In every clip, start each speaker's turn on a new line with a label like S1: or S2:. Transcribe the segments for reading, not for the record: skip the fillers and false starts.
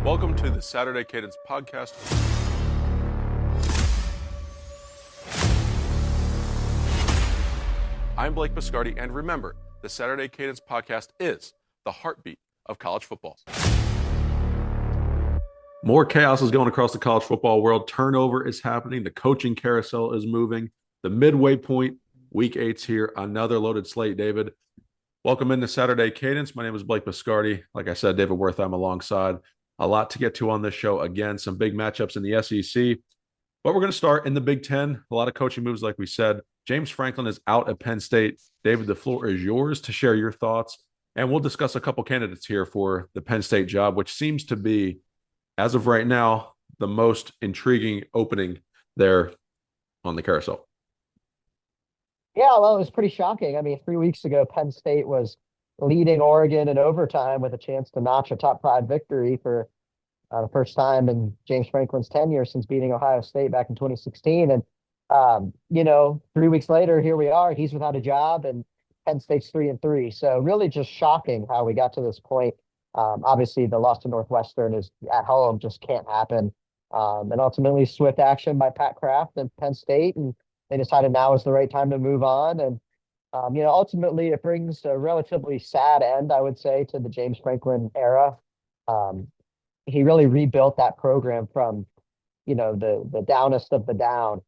S1: Welcome to the Saturday Cadence podcast. I'm Blake Biscardi, and remember, the Saturday Cadence podcast is the heartbeat of college football. More chaos is going across the college football world. Turnover is happening. The coaching carousel is moving. The midway point, week 8's here. Another loaded slate, David. Welcome into Saturday Cadence. My name is Blake Biscardi. Like I said, David Wertheim alongside. A lot to get to on this show. Again, some big matchups in the SEC. But we're going to start in the Big Ten. A lot of coaching moves, like we said. James Franklin is out at Penn State. David, the floor is yours to share your thoughts. And we'll discuss a couple candidates here for the Penn State job, which seems to be, as of right now, the most intriguing opening there on the carousel.
S2: Yeah, well, it was pretty shocking. I mean, 3 weeks ago, Penn State was leading Oregon in overtime with a chance to notch a top 5 victory for the first time in James Franklin's tenure since beating Ohio State back in 2016. And, 3 weeks later, here we are. He's without a job, and Penn State's 3-3. So really just shocking how we got to this point. Obviously, the loss to Northwestern is at home, just can't happen. And ultimately, swift action by Pat Kraft and Penn State, and they decided now is the right time to move on. And ultimately, it brings a relatively sad end, I would say, to the James Franklin era. He really rebuilt that program from, the downest of the down,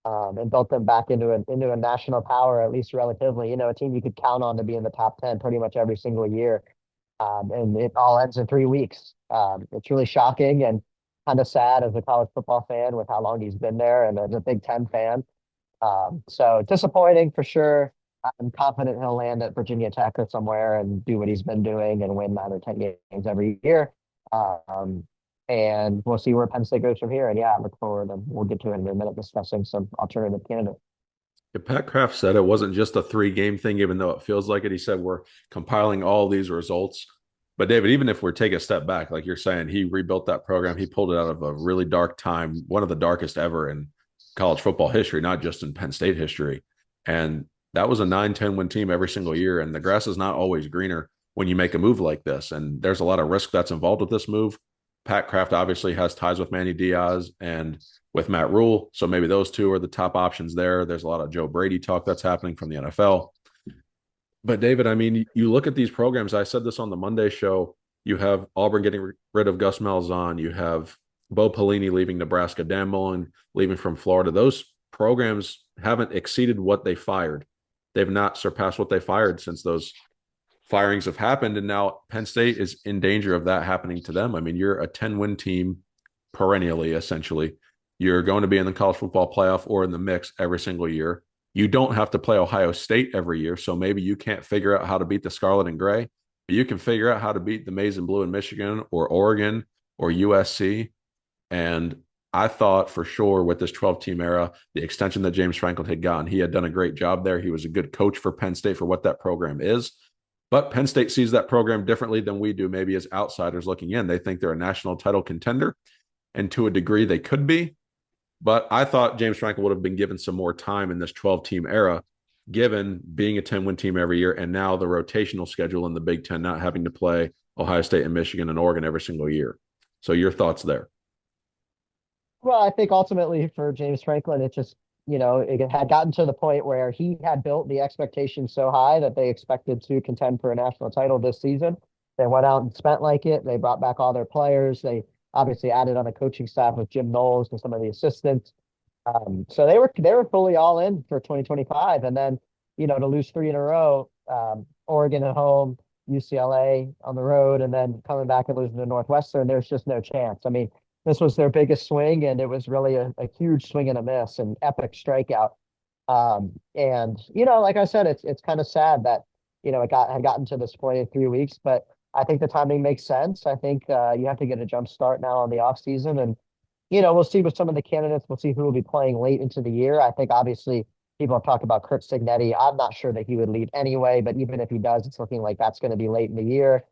S2: and built them back into a national power, at least relatively. A team you could count on to be in the top 10 pretty much every single year. And it all ends in 3 weeks. It's really shocking and kind of sad as a college football fan with how long he's been there, and as a Big Ten fan. So disappointing for sure. I'm confident he'll land at Virginia Tech or somewhere and do what he's been doing and win 9 or 10 games every year. And we'll see where Penn State goes from here. And yeah, I look forward, and we'll get to it in a minute, discussing some alternative candidates.
S1: Pat Kraft said it wasn't just a 3-game thing, even though it feels like it. He said we're compiling all these results. But David, even if we're taking a step back, like you're saying, he rebuilt that program. He pulled it out of a really dark time, one of the darkest ever in college football history, not just in Penn State history. And that was a 9-10 win team every single year. And the grass is not always greener when you make a move like this. And there's a lot of risk that's involved with this move. Pat Kraft obviously has ties with Manny Diaz and with Matt Rule. So maybe those two are the top options there. There's a lot of Joe Brady talk that's happening from the NFL. But David, I mean, you look at these programs. I said this on the Monday show. You have Auburn getting rid of Gus Malzahn. You have Bo Pelini leaving Nebraska, Dan Mullen leaving from Florida. Those programs haven't exceeded what they fired. They've not surpassed what they fired since those firings have happened. And now Penn State is in danger of that happening to them. I mean, you're a 10-win team perennially, essentially. You're going to be in the college football playoff or in the mix every single year. You don't have to play Ohio State every year. So maybe you can't figure out how to beat the Scarlet and Gray, but you can figure out how to beat the Maize and Blue in Michigan or Oregon or USC. And I thought for sure with this 12-team era, the extension that James Franklin had gotten, he had done a great job there. He was a good coach for Penn State for what that program is. But Penn State sees that program differently than we do, maybe as outsiders looking in. They think they're a national title contender, and to a degree they could be. But I thought James Franklin would have been given some more time in this 12-team era, given being a 10-win team every year and now the rotational schedule in the Big Ten, not having to play Ohio State and Michigan and Oregon every single year. So your thoughts there?
S2: Well, I think ultimately for James Franklin, it just, it had gotten to the point where he had built the expectations so high that they expected to contend for a national title this season. They went out and spent like it. They brought back all their players. They obviously added on the coaching staff with Jim Knowles and some of the assistants. So they were fully all in for 2025. And then, to lose 3 in a row, Oregon at home, UCLA on the road, and then coming back and losing to Northwestern, there's just no chance. I mean, this was their biggest swing, and it was really a huge swing and a miss, an epic strikeout. And like I said, it's kind of sad that it had gotten to this point in 3 weeks, but I think the timing makes sense. I think you have to get a jump start now on the off season, and we'll see with some of the candidates. We'll see who will be playing late into the year. I think obviously people have talked about Kurt Signetti. I'm not sure that he would lead anyway, but even if he does, it's looking like that's going to be late in the year.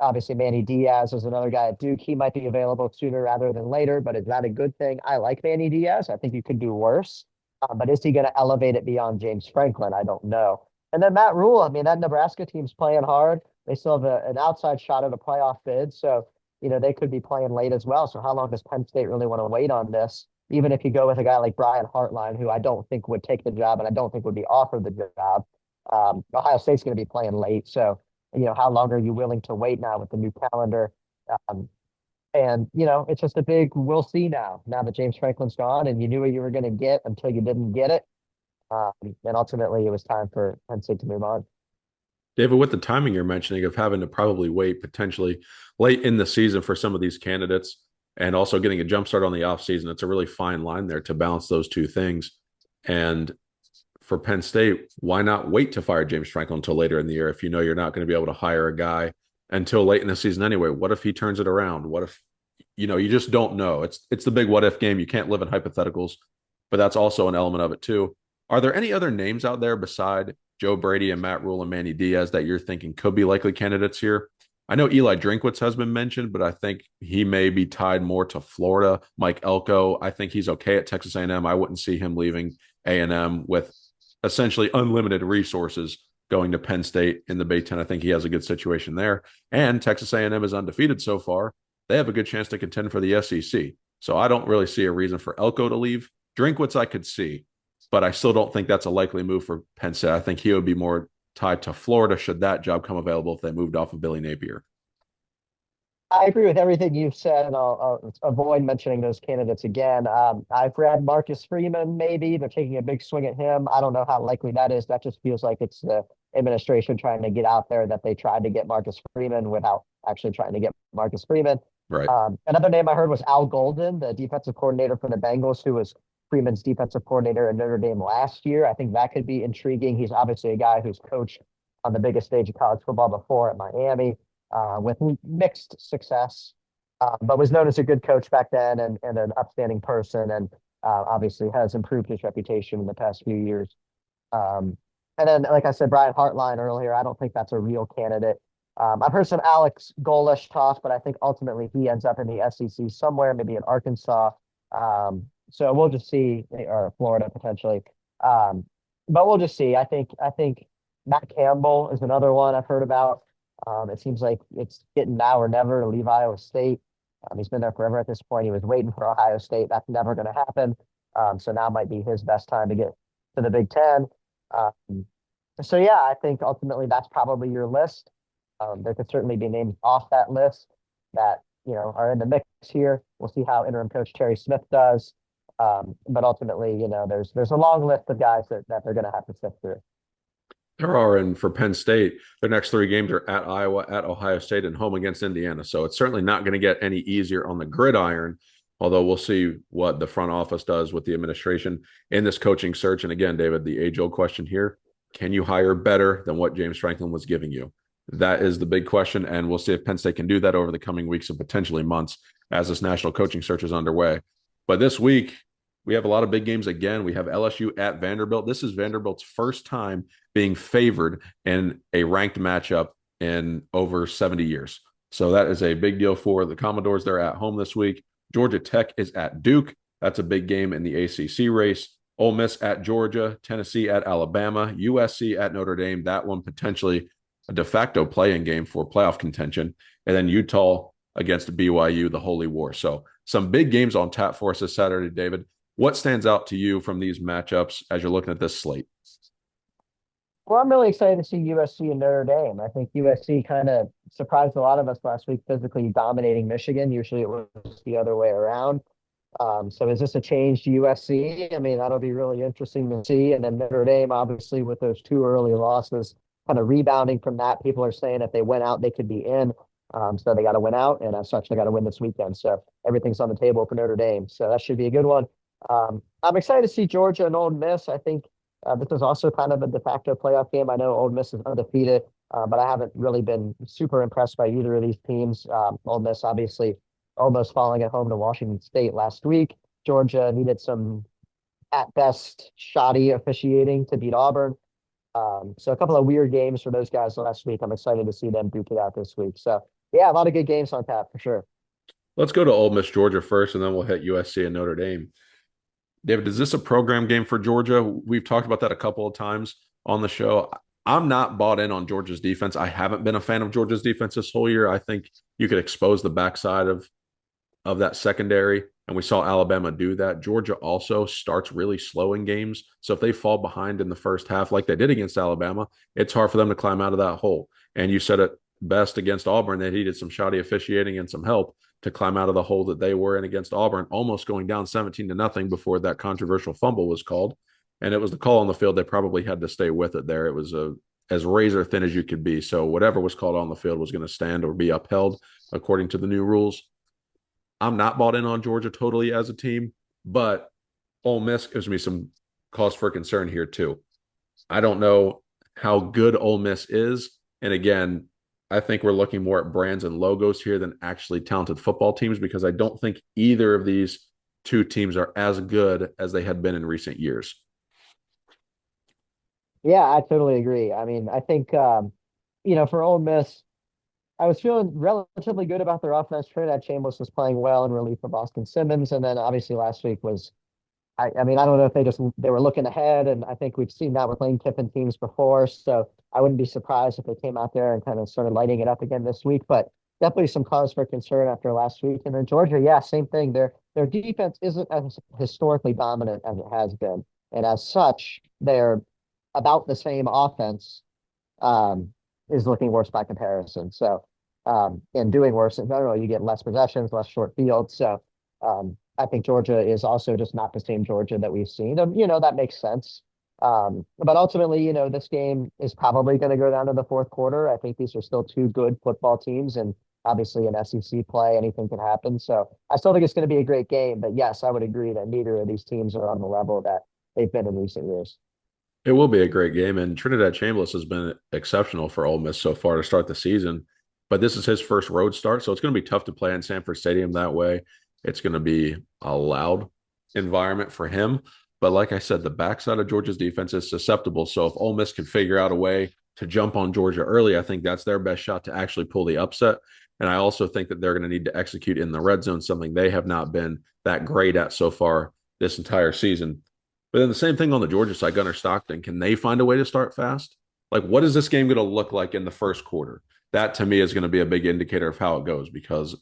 S2: Obviously, Manny Diaz is another guy at Duke. He might be available sooner rather than later, but is that a good thing? I like Manny Diaz. I think you could do worse. But is he going to elevate it beyond James Franklin? I don't know. And then Matt Rule, I mean, that Nebraska team's playing hard. They still have an outside shot at a playoff bid. So they could be playing late as well. So how long does Penn State really want to wait on this? Even if you go with a guy like Brian Hartline, who I don't think would take the job and I don't think would be offered the job, Ohio State's going to be playing late. So, how long are you willing to wait now with the new calendar? Um, and, it's just a big we'll see now that James Franklin's gone and you knew what you were going to get until you didn't get it. And ultimately, it was time for Penn State to move on.
S1: David, with the timing you're mentioning of having to probably wait potentially late in the season for some of these candidates and also getting a jump start on the offseason, it's a really fine line there to balance those two things. And for Penn State, why not wait to fire James Franklin until later in the year if you know you're not going to be able to hire a guy until late in the season anyway? What if he turns it around? What if, you just don't know. It's the big what if game. You can't live in hypotheticals, but that's also an element of it too. Are there any other names out there beside Joe Brady and Matt Rule and Manny Diaz that you're thinking could be likely candidates here? I know Eli Drinkwitz has been mentioned, but I think he may be tied more to Florida. Mike Elko, I think he's okay at Texas A&M. I wouldn't see him leaving A&M with essentially unlimited resources going to Penn State in the Big Ten. I think he has a good situation there. And Texas A&M is undefeated so far. They have a good chance to contend for the SEC. So I don't really see a reason for Elko to leave. Drinkwitz I could see, but I still don't think that's a likely move for Penn State. I think he would be more tied to Florida should that job come available if they moved off of Billy Napier.
S2: I agree with everything you've said, and I'll avoid mentioning those candidates again. I've read Marcus Freeman, maybe. They're taking a big swing at him. I don't know how likely that is. That just feels like it's the administration trying to get out there that they tried to get Marcus Freeman without actually trying to get Marcus Freeman.
S1: Right.
S2: Another name I heard was Al Golden, the defensive coordinator for the Bengals, who was Freeman's defensive coordinator at Notre Dame last year. I think that could be intriguing. He's obviously a guy who's coached on the biggest stage of college football before at Miami with mixed success, but was known as a good coach back then and an upstanding person, and obviously has improved his reputation in the past few years. And then, like I said, Brian Hartline earlier, I don't think that's a real candidate. I've heard some Alex Golish talk, but I think ultimately he ends up in the SEC somewhere, maybe in Arkansas. So we'll just see, or Florida potentially. But we'll just see. I think Matt Campbell is another one I've heard about. It seems like it's getting now or never to leave Iowa State. He's been there forever at this point. He was waiting for Ohio State. That's never going to happen. So now might be his best time to get to the Big Ten. So yeah, I think ultimately that's probably your list. There could certainly be names off that list that are in the mix here. We'll see how interim coach Terry Smith does. But ultimately, there's a long list of guys that they're going to have to sift through.
S1: There are, and for Penn State, their next three games are at Iowa, at Ohio State, and home against Indiana. So it's certainly not going to get any easier on the gridiron, although we'll see what the front office does with the administration in this coaching search. And again, David, the age-old question here, can you hire better than what James Franklin was giving you? That is the big question, and we'll see if Penn State can do that over the coming weeks and potentially months as this national coaching search is underway. But this week, we have a lot of big games again. We have LSU at Vanderbilt. This is Vanderbilt's first time being favored in a ranked matchup in over 70 years. So that is a big deal for the Commodores. They're at home this week. Georgia Tech is at Duke. That's a big game in the ACC race. Ole Miss at Georgia, Tennessee at Alabama, USC at Notre Dame. That one potentially a de facto play-in game for playoff contention. And then Utah against BYU, the Holy War. So some big games on tap for us this Saturday, David. What stands out to you from these matchups as you're looking at this slate?
S2: Well, I'm really excited to see USC and Notre Dame. I think USC kind of surprised a lot of us last week, physically dominating Michigan. Usually it was the other way around. So is this a change to USC? I mean, that'll be really interesting to see. And then Notre Dame, obviously, with those two early losses, kind of rebounding from that. People are saying if they went out, they could be in. So they got to win out, and as such, they got to win this weekend. So everything's on the table for Notre Dame. So that should be a good one. I'm excited to see Georgia and Ole Miss. I think this is also kind of a de facto playoff game. I know Ole Miss is undefeated, but I haven't really been super impressed by either of these teams. Ole Miss obviously almost falling at home to Washington State last week. Georgia needed some, at best, shoddy officiating to beat Auburn. So a couple of weird games for those guys last week. I'm excited to see them duke it out this week. So yeah, a lot of good games on tap for sure.
S1: Let's go to Ole Miss, Georgia first, and then we'll hit USC and Notre Dame. David, is this a program game for Georgia? We've talked about that a couple of times on the show. I'm not bought in on Georgia's defense. I haven't been a fan of Georgia's defense this whole year. I think you could expose the backside of that secondary. And we saw Alabama do that. Georgia also starts really slow in games. So if they fall behind in the first half, like they did against Alabama, it's hard for them to climb out of that hole. And you said it best against Auburn. They needed some shoddy officiating and some help to climb out of the hole that they were in against Auburn, almost going down 17-0 before that controversial fumble was called. And it was the call on the field. They probably had to stay with it there. It was as razor thin as you could be. So whatever was called on the field was going to stand or be upheld according to the new rules. I'm not bought in on Georgia totally as a team, but Ole Miss gives me some cause for concern here too. I don't know how good Ole Miss is. And again, I think we're looking more at brands and logos here than actually talented football teams because I don't think either of these two teams are as good as they had been in recent years.
S2: Yeah, I totally agree. I mean, I think for Ole Miss, I was feeling relatively good about their offense. Trinidad Chambers was playing well in relief of Austin Simmons, and then obviously last week was. I mean, I don't know if they were looking ahead, and I think we've seen that with Lane Kiffin teams before. So I wouldn't be surprised if they came out there and kind of started lighting it up again this week. But definitely some cause for concern after last week. And then Georgia, yeah, same thing. Their defense isn't as historically dominant as it has been, and as such, they're about the same offense um, is looking worse by comparison. So, and doing worse in general, you get less possessions, less short fields. So, I think Georgia is also just not the same Georgia that we've seen. And, that makes sense. But ultimately, this game is probably going to go down to the fourth quarter. I think these are still two good football teams. And obviously, in SEC play, anything can happen. So I still think it's going to be a great game. But yes, I would agree that neither of these teams are on the level that they've been in recent years.
S1: It will be a great game, and Trinidad Chambliss has been exceptional for Ole Miss so far to start the season. But this is his first road start, so it's going to be tough to play in Sanford Stadium that way. It's going to be a loud environment for him. But like I said, the backside of Georgia's defense is susceptible. So if Ole Miss can figure out a way to jump on Georgia early, I think that's their best shot to actually pull the upset. And I also think that they're going to need to execute in the red zone, something they have not been that great at so far this entire season. But then the same thing on the Georgia side, Gunnar Stockton. Can they find a way to start fast? Like, what is this game going to look like in the first quarter? That to me is going to be a big indicator of how it goes because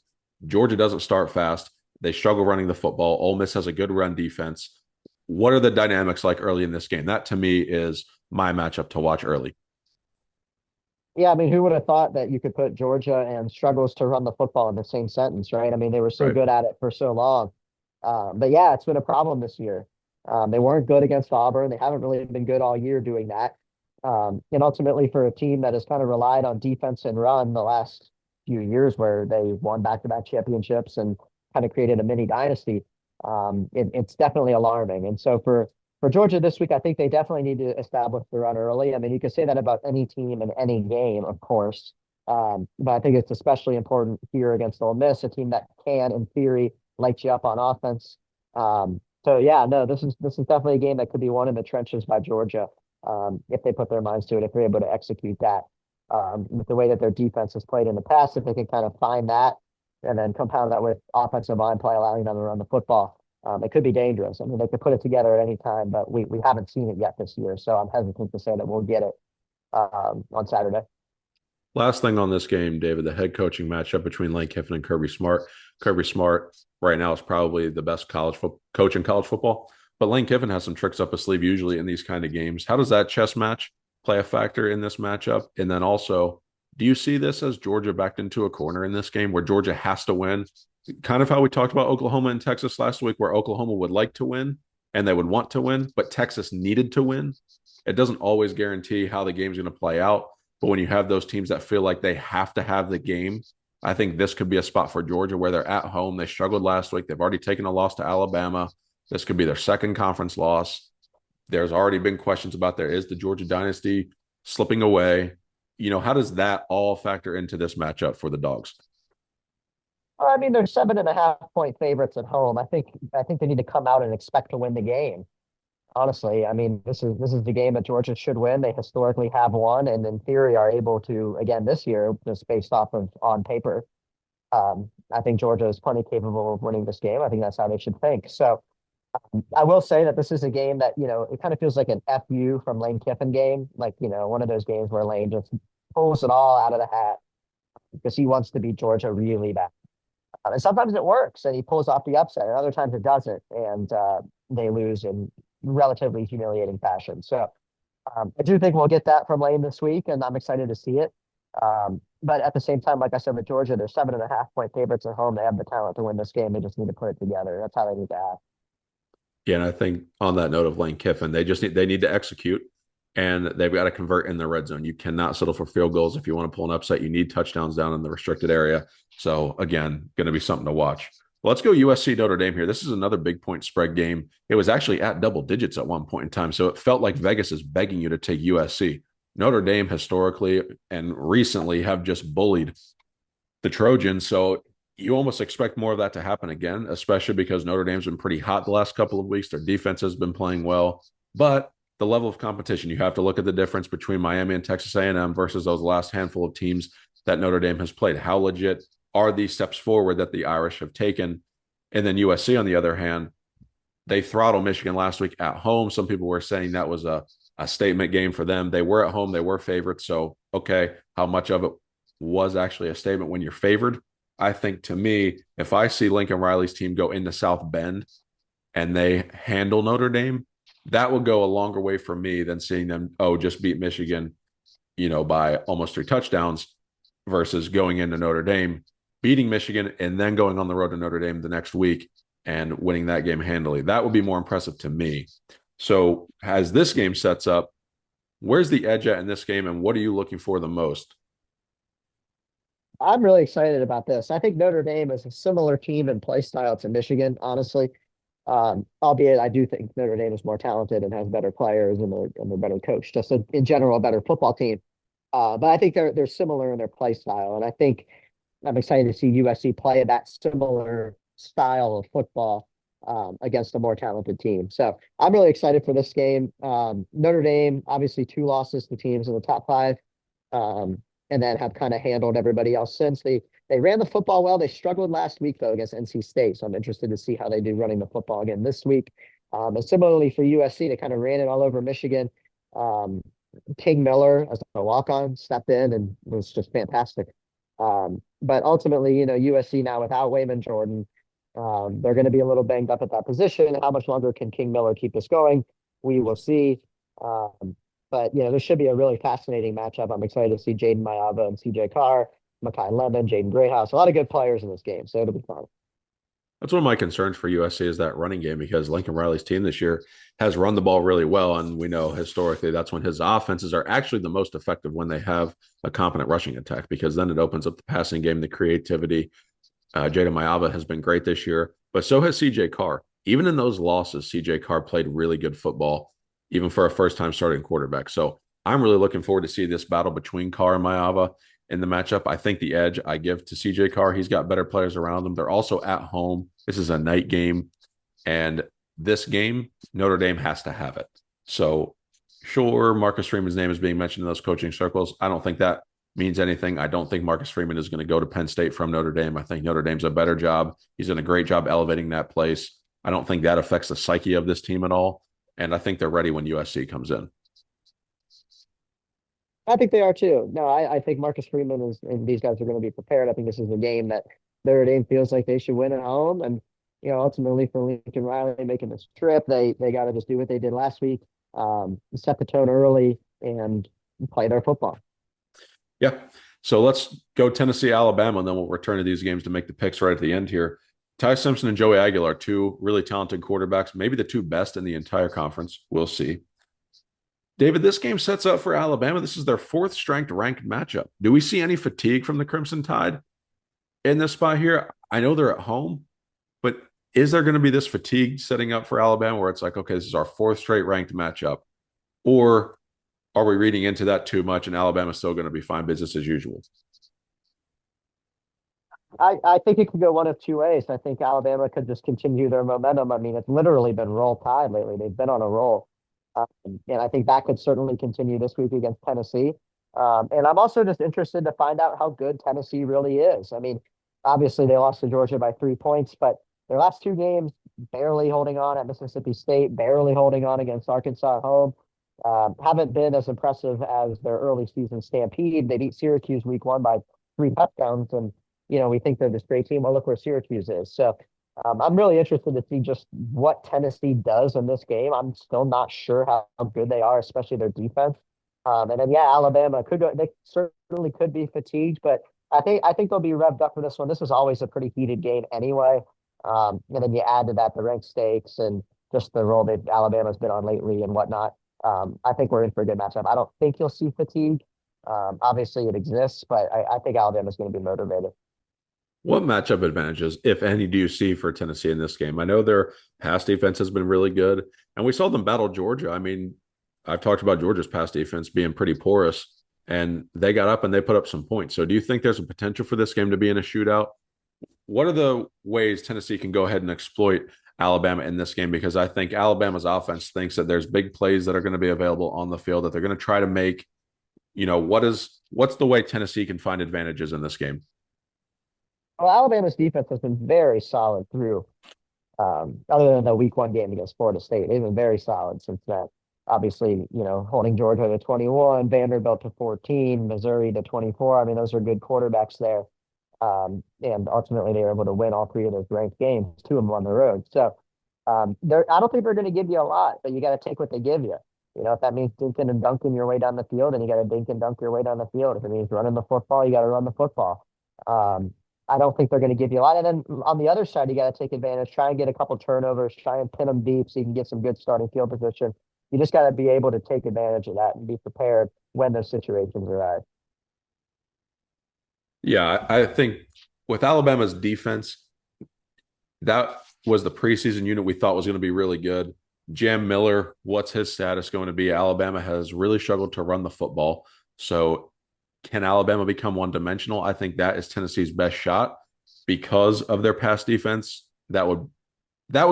S1: Georgia doesn't start fast. They struggle running the football. Ole Miss has a good run defense. What are the dynamics like early in this game? That to me is my matchup to watch early.
S2: Yeah, I mean, who would have thought that you could put Georgia and struggles to run the football in the same sentence, right? I mean, they were so
S1: Right.
S2: good at it for so long. But yeah, it's been a problem this year. They weren't good against Auburn. They haven't really been good all year doing that. And ultimately, for a team that has kind of relied on defense and run the last few years, where they won back-to-back championships and kind of created a mini dynasty, it's definitely alarming. And so for Georgia this week, I think they definitely need to establish the run early. I mean, you could say that about any team in any game, of course. But I think it's especially important here against Ole Miss, a team that can, in theory, light you up on offense. So yeah, no, this is definitely a game that could be won in the trenches by Georgia if they put their minds to it, if they're able to execute that. With the way that their defense has played in the past, if they can kind of find that and then compound that with offensive line play, allowing them to run the football, it could be dangerous. I mean, they could put it together at any time, but we haven't seen it yet this year. So I'm hesitant to say that we'll get it on Saturday.
S1: Last thing on this game, David, the head coaching matchup between Lane Kiffin and Kirby Smart. Kirby Smart right now is probably the best coach in college football, but Lane Kiffin has some tricks up his sleeve usually in these kind of games. How does that chess match play a factor in this matchup? And then also, do you see this as Georgia backed into a corner in this game where Georgia has to win? Kind of how we talked about Oklahoma and Texas last week, where Oklahoma would like to win and they would want to win, but Texas needed to win. It doesn't always guarantee how the game's going to play out. But when you have those teams that feel like they have to have the game, I think this could be a spot for Georgia where they're at home. They struggled last week. They've already taken a loss to Alabama. This could be their second conference loss. There's already been questions about there is the Georgia dynasty slipping away. How does that all factor into this matchup for the Dogs?
S2: I mean, they're 7.5 point favorites at home. I think they need to come out and expect to win the game. Honestly, I mean, this is the game that Georgia should win. They historically have won, and in theory are able to again this year, just based off of on paper. I think Georgia is plenty capable of winning this game. I think that's how they should think. So, I will say that this is a game that, it kind of feels like an FU from Lane Kiffin game. Like, one of those games where Lane just pulls it all out of the hat because he wants to beat Georgia really bad. And sometimes it works and he pulls off the upset, and other times it doesn't. And they lose in relatively humiliating fashion. So I do think we'll get that from Lane this week, and I'm excited to see it. But at the same time, like I said, with Georgia, they're 7.5 point favorites at home. They have the talent to win this game. They just need to put it together. That's how they need to act.
S1: Yeah, and I think on that note of Lane Kiffin, they need to execute and they've got to convert in the red zone. You cannot settle for field goals if you want to pull an upset. You need touchdowns down in the restricted area. So again, going to be something to watch. Let's go USC Notre Dame here. This is another big point spread game. It was actually at double digits at one point in time. So it felt like Vegas is begging you to take USC. Notre Dame historically and recently have just bullied the Trojans. So you almost expect more of that to happen again, especially because Notre Dame's been pretty hot the last couple of weeks. Their defense has been playing well, but the level of competition, you have to look at the difference between Miami and Texas A&M versus those last handful of teams that Notre Dame has played. How legit are these steps forward that the Irish have taken? And then USC, on the other hand, they throttled Michigan last week at home. Some people were saying that was a statement game for them. They were at home. They were favorites. So, okay, how much of it was actually a statement when you're favored? I think, to me, if I see Lincoln Riley's team go into South Bend and they handle Notre Dame, that will go a longer way for me than seeing them, just beat Michigan, by almost 3 touchdowns versus going into Notre Dame, beating Michigan, and then going on the road to Notre Dame the next week and winning that game handily. That would be more impressive to me. So as this game sets up, where's the edge at in this game, and what are you looking for the most?
S2: I'm really excited about this. I think Notre Dame is a similar team and play style to Michigan, honestly. Albeit I do think Notre Dame is more talented and has better players, and they're better coached, just in general, a better football team. But I think they're similar in their play style. And I think I'm excited to see USC play that similar style of football against a more talented team. So I'm really excited for this game. Notre Dame, obviously 2 losses to teams in the top 5. And then have kind of handled everybody else since. They ran the football well. They struggled last week, though, against NC State. So I'm interested to see how they do running the football again this week. And similarly for USC, they kind of ran it all over Michigan. King Miller, as a walk-on, stepped in and was just fantastic. But ultimately, USC now without Wayman Jordan, they're going to be a little banged up at that position. How much longer can King Miller keep this going? We will see. But this should be a really fascinating matchup. I'm excited to see Jaden Mayava and CJ Carr, Makai Lemon, Jaden Grayhouse, a lot of good players in this game. So it'll be fun.
S1: That's one of my concerns for USC is that running game, because Lincoln Riley's team this year has run the ball really well. And we know historically that's when his offenses are actually the most effective, when they have a competent rushing attack, because then it opens up the passing game, the creativity. Jaden Mayava has been great this year, but so has CJ Carr. Even in those losses, CJ Carr played really good football, even for a first-time starting quarterback. So I'm really looking forward to see this battle between Carr and Mayava in the matchup. I think the edge I give to CJ Carr. He's got better players around him. They're also at home. This is a night game. And this game, Notre Dame has to have it. So sure, Marcus Freeman's name is being mentioned in those coaching circles. I don't think that means anything. I don't think Marcus Freeman is going to go to Penn State from Notre Dame. I think Notre Dame's a better job. He's done a great job elevating that place. I don't think that affects the psyche of this team at all. And I think they're ready when USC comes in.
S2: I think they are too. No, I think Marcus Freeman and these guys are going to be prepared. I think this is a game that Notre Dame feels like they should win at home. And, ultimately for Lincoln Riley making this trip, they got to just do what they did last week, set the tone early and play their football.
S1: Yeah. So let's go Tennessee, Alabama, and then we'll return to these games to make the picks right at the end here. Ty Simpson and Joey Aguilar, 2 really talented quarterbacks, maybe the 2 best in the entire conference. We'll see. David, this game sets up for Alabama. This is their 4th strength ranked matchup. Do we see any fatigue from the Crimson Tide in this spot here? I know they're at home, but is there going to be this fatigue setting up for Alabama where it's like, okay, this is our 4th straight ranked matchup? Or are we reading into that too much and Alabama's still going to be fine business as usual?
S2: I think it could go one of 2 ways. I think Alabama could just continue their momentum. I mean, it's literally been roll tide lately. They've been on a roll. And I think that could certainly continue this week against Tennessee. And I'm also just interested to find out how good Tennessee really is. I mean, obviously they lost to Georgia by 3 points, but their last 2 games, barely holding on at Mississippi State, barely holding on against Arkansas at home. Haven't been as impressive as their early season stampede. They beat Syracuse week 1 by 3 touchdowns, and we think they're this great team. Well, look where Syracuse is. So I'm really interested to see just what Tennessee does in this game. I'm still not sure how good they are, especially their defense. And then Alabama could go. They certainly could be fatigued, but I think they'll be revved up for this one. This was always a pretty heated game anyway. And then you add to that the ranked stakes and just the role that Alabama's been on lately and whatnot. I think we're in for a good matchup. I don't think you'll see fatigue. Obviously, it exists, but I think Alabama's going to be motivated.
S1: What matchup advantages, if any, do you see for Tennessee in this game? I know their pass defense has been really good, and we saw them battle Georgia. I mean, I've talked about Georgia's pass defense being pretty porous, and they got up and they put up some points. So do you think there's a potential for this game to be in a shootout? What are the ways Tennessee can go ahead and exploit Alabama in this game? Because I think Alabama's offense thinks that there's big plays that are going to be available on the field that they're going to try to make. What's the way Tennessee can find advantages in this game?
S2: Well, Alabama's defense has been very solid through, other than the week 1 game against Florida State. They've been very solid since then. Obviously, holding Georgia to 21, Vanderbilt to 14, Missouri to 24. I mean, those are good quarterbacks there. And ultimately, they were able to win all 3 of those ranked games, 2 of them on the road. So I don't think they're going to give you a lot, but you got to take what they give you. If that means dinking and dunking your way down the field, then you got to dink and dunk your way down the field. If it means running the football, you got to run the football. I don't think they're going to give you a lot. And then on the other side, you got to take advantage, try and get a couple turnovers, try and pin them deep so you can get some good starting field position. You just got to be able to take advantage of that and be prepared when those situations arise.
S1: Yeah, I think with Alabama's defense, that was the preseason unit we thought was going to be really good. Jam Miller, what's his status going to be? Alabama has really struggled to run the football. So can Alabama become one-dimensional? I think that is Tennessee's best shot because of their pass defense. That would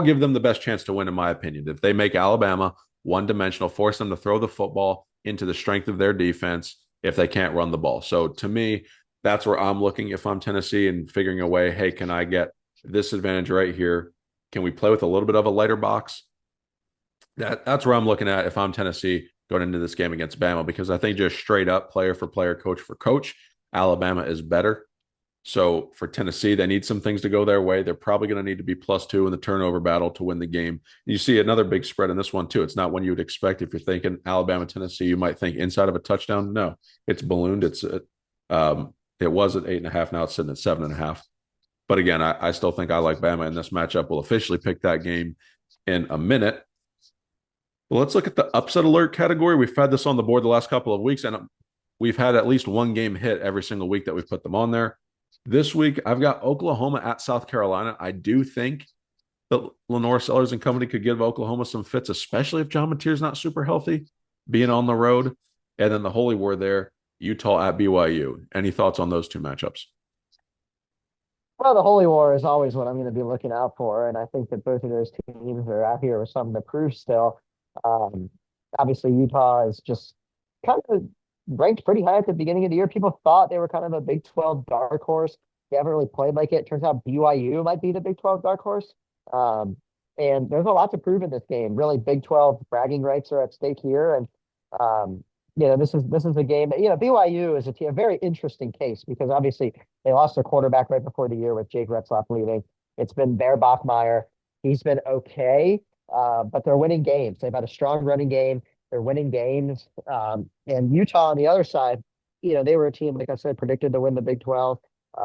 S1: give them the best chance to win, in my opinion. If they make Alabama one-dimensional, force them to throw the football into the strength of their defense if they can't run the ball. So to me, that's where I'm looking if I'm Tennessee and figuring a way, hey, can I get this advantage right here? Can we play with a little bit of a lighter box? That's where I'm looking at if I'm Tennessee going into this game against Bama, because I think just straight up player for player, coach for coach, Alabama is better. So for Tennessee, they need some things to go their way. They're probably going to need to be +2 in the turnover battle to win the game. You see another big spread in this one too. It's not one you would expect if you're thinking Alabama, Tennessee. You might think inside of a touchdown. No, it's ballooned. It was at 8.5. Now it's sitting at 7.5. But again, I still think I like Bama in this matchup. We'll officially pick that game in a minute. Well, let's look at the upset alert category. We've had this on the board the last couple of weeks, and we've had at least one game hit every single week that we've put them on there. This week, I've got Oklahoma at South Carolina. I do think that Lenore Sellers and company could give Oklahoma some fits, especially if John Mateer's not super healthy, being on the road. And then the Holy War there, Utah at BYU. Any thoughts on those 2 matchups?
S2: Well, the Holy War is always what I'm going to be looking out for. And I think that both of those teams are out here with something to prove still. Obviously, Utah is just kind of ranked pretty high at the beginning of the year. People thought they were kind of a Big 12 dark horse. They haven't really played like it. Turns out BYU might be the Big 12 dark horse. And there's a lot to prove in this game. Really, Big 12 bragging rights are at stake here. And, this is a game that, BYU is a very interesting case because obviously they lost their quarterback right before the year with Jake Retzloff leaving. It's been Bear Bachmeyer. He's been okay. But they're winning games. They've had a strong running game. They're winning games. And Utah on the other side, they were a team, like I said, predicted to win the Big 12.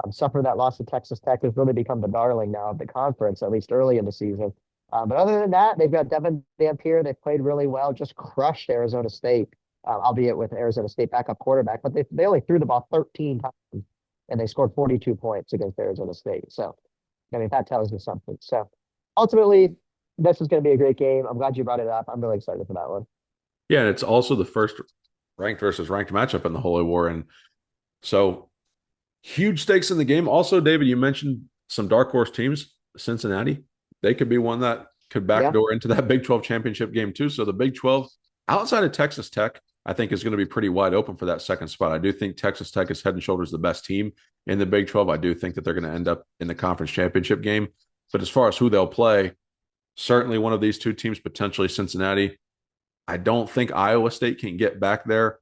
S2: Suffered that loss to Texas Tech, has really become the darling now of the conference, at least early in the season. But other than that, they've got Devin Dampier. They've played really well, just crushed Arizona State, albeit with Arizona State backup quarterback. But they only threw the ball 13 times, and they scored 42 points against Arizona State. So, I mean, that tells you something. So, ultimately, this is going to be a great game. I'm glad you brought it up. I'm really excited for that one.
S1: Yeah, and it's also the first ranked versus ranked matchup in the Holy War. And so huge stakes in the game. Also, David, you mentioned some dark horse teams, Cincinnati. They could be one that could backdoor into that Big 12 championship game too. So the Big 12, outside of Texas Tech, I think is going to be pretty wide open for that second spot. I do think Texas Tech is head and shoulders the best team in the Big 12. I do think that they're going to end up in the conference championship game. But as far as who they'll play, Certainly one of these two teams, potentially Cincinnati. I don't think Iowa State can get back there.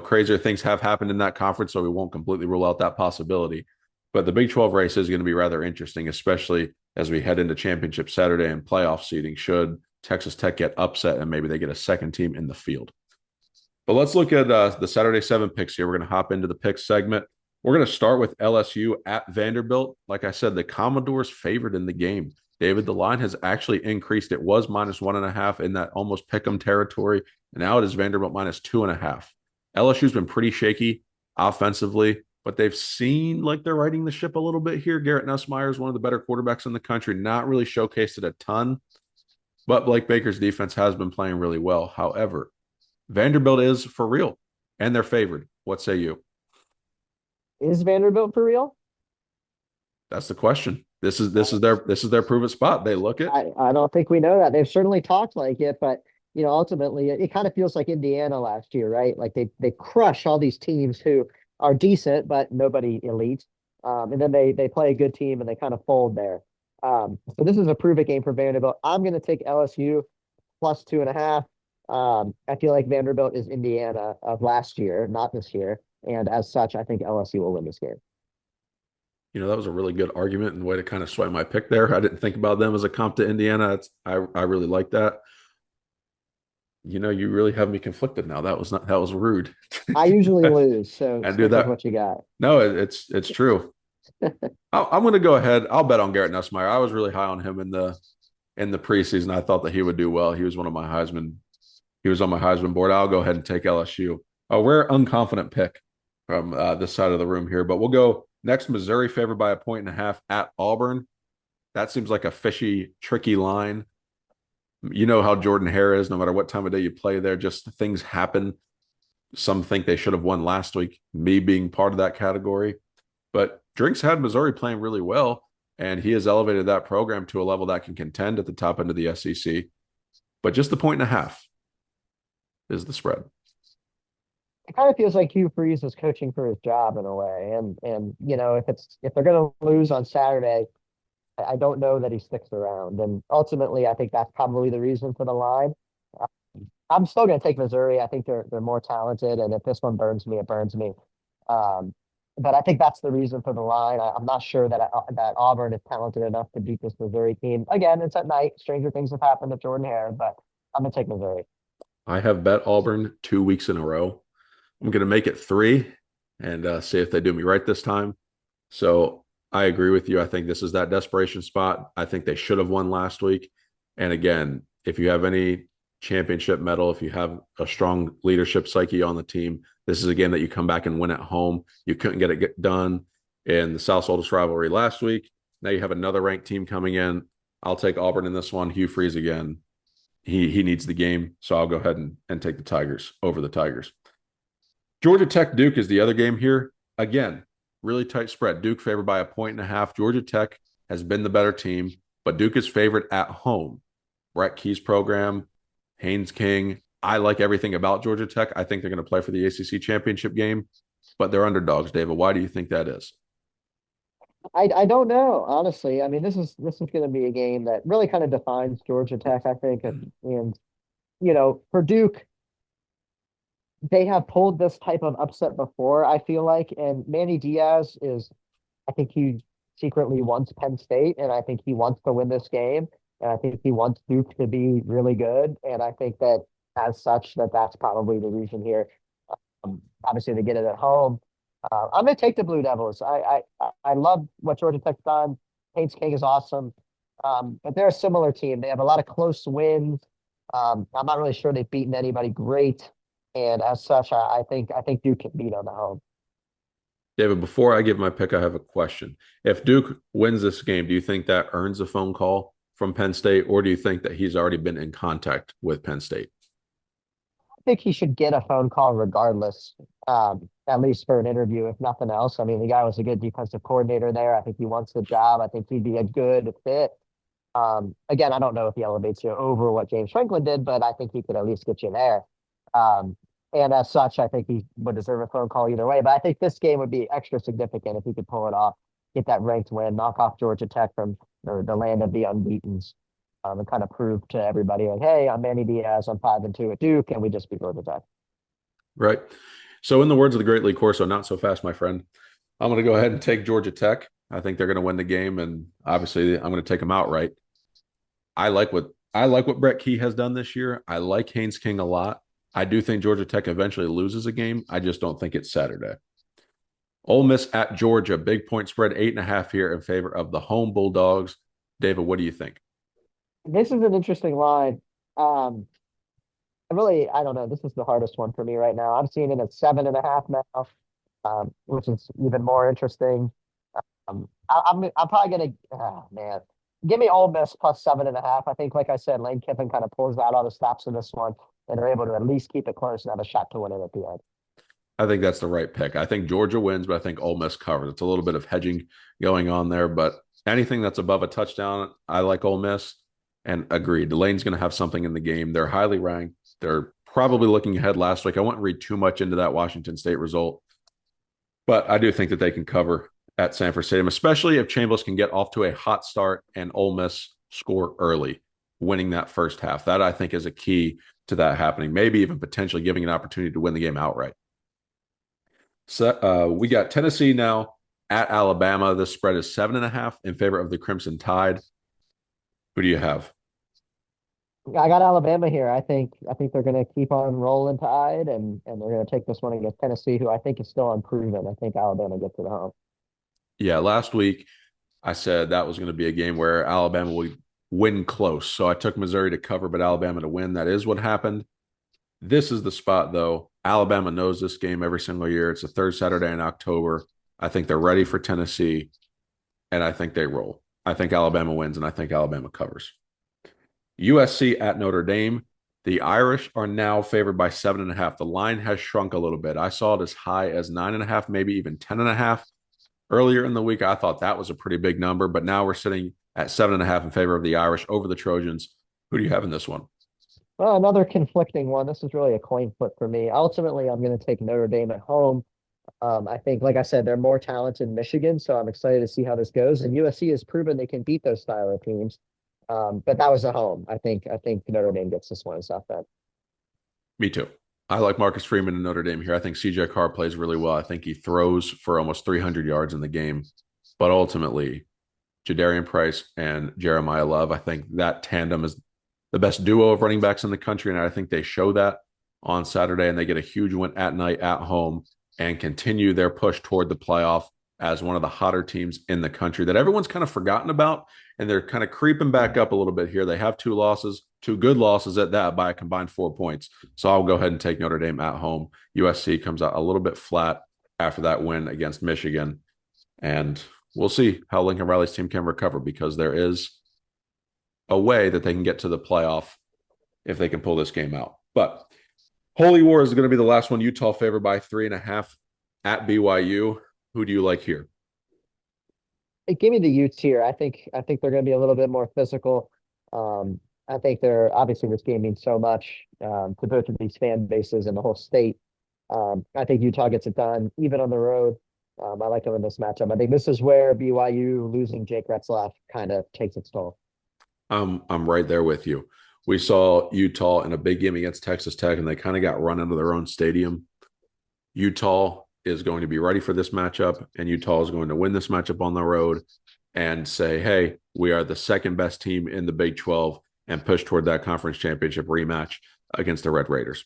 S1: Crazier things have happened in that conference, so we won't completely rule out that possibility. But the Big 12 race is going to be rather interesting, especially as we head into championship Saturday and playoff seeding should Texas Tech get upset and maybe they get a second team in the field. But let's look at the Saturday 7 picks here. We're going to hop into the picks segment. We're going to start with LSU at Vanderbilt. Like I said, the Commodores favored in the game. David, the line has actually increased. It was -1.5 in that almost pick 'em territory. And now it is Vanderbilt -2.5. LSU's been pretty shaky offensively, but they've seen like they're riding the ship a little bit here. Garrett Nussmeier is one of the better quarterbacks in the country, not really showcased it a ton, but Blake Baker's defense has been playing really well. However, Vanderbilt is for real, and they're favored. What say you?
S2: Is Vanderbilt for real?
S1: That's the question. This is their prove-it spot. They look it.
S2: I don't think we know that. They've certainly talked like it, but ultimately it kind of feels like Indiana last year, right? Like they crush all these teams who are decent, but nobody elite. And then they play a good team and they kind of fold there. So this is a prove it game for Vanderbilt. I'm going to take LSU +2.5. I feel like Vanderbilt is Indiana of last year, not this year. And as such, I think LSU will win this game.
S1: That was a really good argument and way to kind of swipe my pick there. I didn't think about them as a comp to Indiana. I really like that. You really have me conflicted now. That was rude.
S2: I usually lose, so
S1: I do that.
S2: What you got?
S1: No, it's true. I'm going to go ahead. I'll bet on Garrett Nussmeier. I was really high on him in the preseason. I thought that he would do well. He was on my Heisman board. I'll go ahead and take LSU. A rare unconfident pick from this side of the room here, but we'll go next. Missouri favored by 1.5 at Auburn. That seems like a fishy, tricky line. You know how Jordan Hare is. No matter what time of day you play there, just things happen. Some think they should have won last week, me being part of that category. But Drinks had Missouri playing really well, and he has elevated that program to a level that can contend at the top end of the SEC. But just the 1.5 is the spread.
S2: It kind of feels like Hugh Freeze is coaching for his job in a way. And if they're going to lose on Saturday, I don't know that he sticks around. And ultimately, I think that's probably the reason for the line. I'm still going to take Missouri. I think they're more talented, and if this one burns me, it burns me. But I think that's the reason for the line. I'm not sure that Auburn is talented enough to beat this Missouri team. Again, it's at night. Stranger things have happened to Jordan Hare, but I'm going to take Missouri.
S1: I have bet Auburn 2 weeks in a row. I'm going to make it 3 and see if they do me right this time. So I agree with you. I think this is that desperation spot. I think they should have won last week. And again, if you have any championship medal, if you have a strong leadership psyche on the team, this is a game that you come back and win at home. You couldn't get it done in the South's oldest rivalry last week. Now you have another ranked team coming in. I'll take Auburn in this one. Hugh Freeze again. He needs the game. So I'll go ahead and take the Tigers over the Tigers. Georgia Tech Duke is the other game here. Again, really tight spread. Duke favored by 1.5. Georgia Tech has been the better team, but Duke is favored at home. Brett Key's program, Haynes King. I like everything about Georgia Tech. I think they're going to play for the ACC championship game, but they're underdogs, David. Why do you think that is?
S2: I don't know, honestly. I mean, this is going to be a game that really kind of defines Georgia Tech, I think, and for Duke, they have pulled this type of upset before, I feel like, and Manny Diaz I think he secretly wants Penn State, and I think he wants to win this game, and I think he wants Duke to be really good, and I think that as such, that's probably the reason here. Obviously, they get it at home. I'm going to take the Blue Devils. I love what Georgia Tech's done. Haynes King is awesome, but they're a similar team. They have a lot of close wins. I'm not really sure they've beaten anybody great. And as such, I think Duke can beat on the home.
S1: David, before I give my pick, I have a question. If Duke wins this game, do you think that earns a phone call from Penn State, or do you think that he's already been in contact with Penn State?
S2: I think he should get a phone call regardless, at least for an interview, if nothing else. I mean, the guy was a good defensive coordinator there. I think he wants the job. I think he'd be a good fit. Again, I don't know if he elevates you over what James Franklin did, but I think he could at least get you there. And as such, I think he would deserve a phone call either way. But I think this game would be extra significant if he could pull it off, get that ranked win, knock off Georgia Tech from the land of the unbeatens. and kind of prove to everybody like, hey, I'm Manny Diaz, I'm 5-2 at Duke, and we just beat Georgia Tech.
S1: Right. So, in the words of the Great League Corso, not so fast, my friend. I'm going to go ahead and take Georgia Tech. I think they're going to win the game, and obviously, I'm going to take them outright. I like what Brett Key has done this year. I like Haynes King a lot. I do think Georgia Tech eventually loses a game. I just don't think it's Saturday. Ole Miss at Georgia, big point spread, 8.5 here in favor of the home Bulldogs. David, what do you think?
S2: This is an interesting line. Um, I don't know. This is the hardest one for me right now. I'm seeing it at 7.5 now, which is even more interesting. I'm probably gonna, oh, man, give me Ole Miss plus 7.5. I think, like I said, Lane Kiffin kind of pulls out all the stops in this one and are able to at least keep it close and have a shot to win it at the end.
S1: I think that's the right pick. I think Georgia wins, but I think Ole Miss covers. It's a little bit of hedging going on there, but anything that's above a touchdown, I like Ole Miss. And agreed, Lane's going to have something in the game. They're highly ranked. They're probably looking ahead last week. I wouldn't read too much into that Washington State result, but I do think that they can cover at Sanford Stadium, especially if Chambliss can get off to a hot start and Ole Miss score early, winning that first half. That I think is a key to that happening. Maybe even potentially giving an opportunity to win the game outright. So we got Tennessee now at Alabama. The spread is 7.5 in favor of the Crimson Tide. Who do you have?
S2: I got Alabama here. I think they're going to keep on rolling Tide, and they're going to take this one against Tennessee, who I think is still unproven. I think Alabama gets it home.
S1: Yeah, last week I said that was going to be a game where Alabama would win close. So I took Missouri to cover, but Alabama to win. That is what happened. This is the spot, though. Alabama knows this game every single year. It's the third Saturday in October. I think they're ready for Tennessee, and I think they roll. I think Alabama wins, and I think Alabama covers. USC at Notre Dame. The Irish are now favored by 7.5. The line has shrunk a little bit. I saw it as high as 9.5, maybe even 10.5. Earlier in the week, I thought that was a pretty big number, but now we're sitting at 7.5 in favor of the Irish over the Trojans. Who do you have in this one?
S2: Well, another conflicting one. This is really a coin flip for me. Ultimately, I'm going to take Notre Dame at home. I think, like I said, they're more talented in Michigan, so I'm excited to see how this goes. And USC has proven they can beat those style of teams. But that was at home. I think Notre Dame gets this one in South Bend.
S1: Me too. I like Marcus Freeman in Notre Dame here. I think CJ Carr plays really well. I think he throws for almost 300 yards in the game. But ultimately, Jadarian Price and Jeremiah Love, I think that tandem is the best duo of running backs in the country. And I think they show that on Saturday, and they get a huge win at night at home and continue their push toward the playoff as one of the hotter teams in the country that everyone's kind of forgotten about. And they're kind of creeping back up a little bit here. They have two losses, two good losses at that by a combined 4 points. So I'll go ahead and take Notre Dame at home. USC comes out a little bit flat after that win against Michigan. And we'll see how Lincoln Riley's team can recover, because there is a way that they can get to the playoff if they can pull this game out. But Holy War is going to be the last one. Utah favored by 3.5 at BYU. Who do you like here?
S2: Give me the Utes here. I think they're going to be a little bit more physical. I think they're obviously this game means so much to both of these fan bases and the whole state. I think Utah gets it done, even on the road. I like them in this matchup. I think this is where BYU losing Jake Retzlaff kind of takes its toll.
S1: I'm right there with you. We saw Utah in a big game against Texas Tech, and they kind of got run into their own stadium. Utah is going to be ready for this matchup, and Utah is going to win this matchup on the road and say, hey, we are the second best team in the Big 12, and push toward that conference championship rematch against the Red Raiders.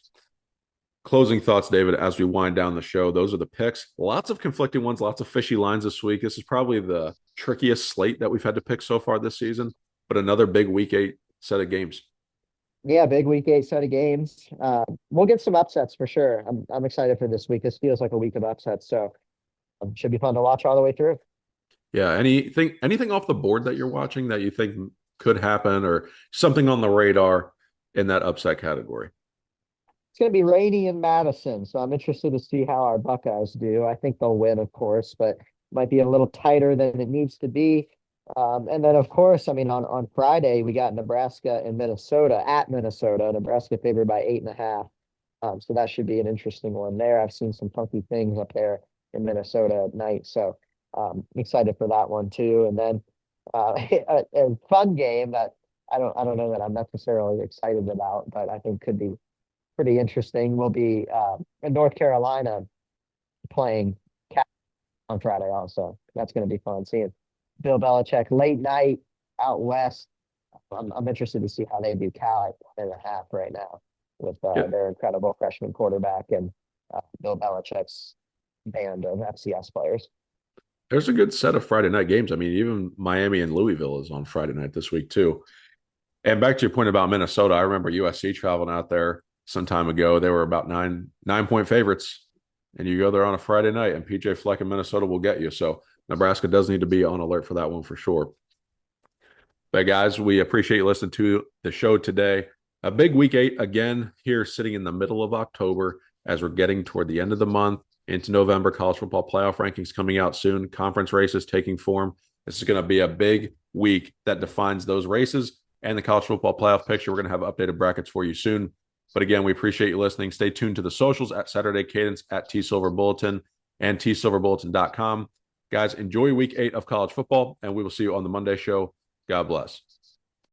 S1: Closing thoughts, David, as we wind down the show. Those are the picks. Lots of conflicting ones, lots of fishy lines this week. This is probably the trickiest slate that we've had to pick so far this season, but another big Week 8 set of games.
S2: Yeah, big Week 8 set of games. We'll get some upsets for sure. I'm excited for this week. This feels like a week of upsets, so should be fun to watch all the way through.
S1: Yeah. Anything off the board that you're watching that you think could happen, or something on the radar in that upset category?
S2: It's going to be rainy in Madison, so I'm interested to see how our Buckeyes do. I think they'll win, of course, but might be a little tighter than it needs to be. And then, of course, I mean, on Friday, we got Nebraska and Minnesota at Minnesota. Nebraska favored by 8.5. So that should be an interesting one there. I've seen some funky things up there in Minnesota at night. So excited for that one, too. And then a fun game that I don't know that I'm necessarily excited about, but I think could be pretty interesting. Will be in North Carolina playing Cal on Friday also. That's going to be fun seeing Bill Belichick late night out west. I'm interested to see how they do Cal at 1.5 right now with
S1: Yeah,
S2: their incredible freshman quarterback and Bill Belichick's band of FCS players.
S1: there's a good set of Friday night games. I mean, even Miami and Louisville is on Friday night this week too. And back to your point about Minnesota, I remember USC traveling out there some time ago. They were about 9 point favorites, and you go there on a Friday night, and PJ Fleck in Minnesota will get you. So Nebraska does need to be on alert for that one for sure. But guys, we appreciate you listening to the show today. A big week 8 again here, sitting in the middle of October as we're getting toward the end of the month into November. College football playoff rankings coming out soon. Conference races taking form. This is going to be a big week that defines those races and the college football playoff picture. We're going to have updated brackets for you soon. But again, we appreciate you listening. Stay tuned to the socials at Saturday Cadence at TSilverBulletin and TSilverBulletin.com. Guys, enjoy week 8 of college football, and we will see you on the Monday show. God bless.